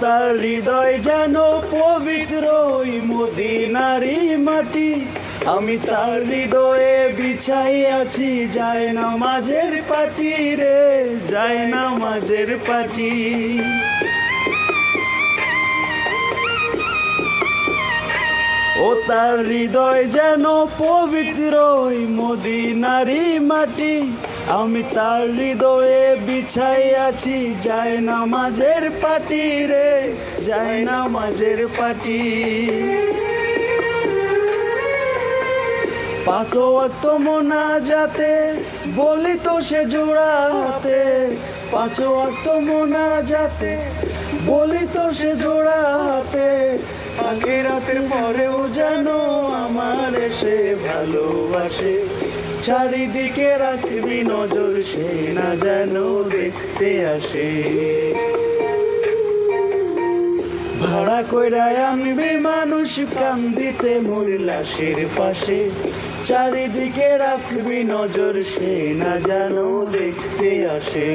তার হৃদয় যেন পবিত্র ওই মদিনারি মাটি। আমি তার হৃদয়ে বিছাই আছি যায় নামাজের পাটি রে, যায় নামাজের পাটি। ও তার হৃদয় যেন পবিত্র ওই মদিনারি মাটি। আমি তার হৃদয়ে বিছাই আছি যায় নামাজের পাটি রে, যায় নামাজের পাটি। পাঁচ ওয়াক্ত মোনাজাতে বলি তো সে জোড়া হাতে, পাঁচ ওয়াক্ত মোনাজাতে বলি তো সে জোড়া হাতে। আখিরাতের পরেও যেন আমার সে ভালোবাসে, চারিদিকে রাখবি নজর সে না যেন দেখতে আসে। ভাড়া কইরা আনবি মানুষ কান্দিতে মোর লাশের পাশে, চারিদিকে রাখবি নজর সে না যেন দেখতে আসে।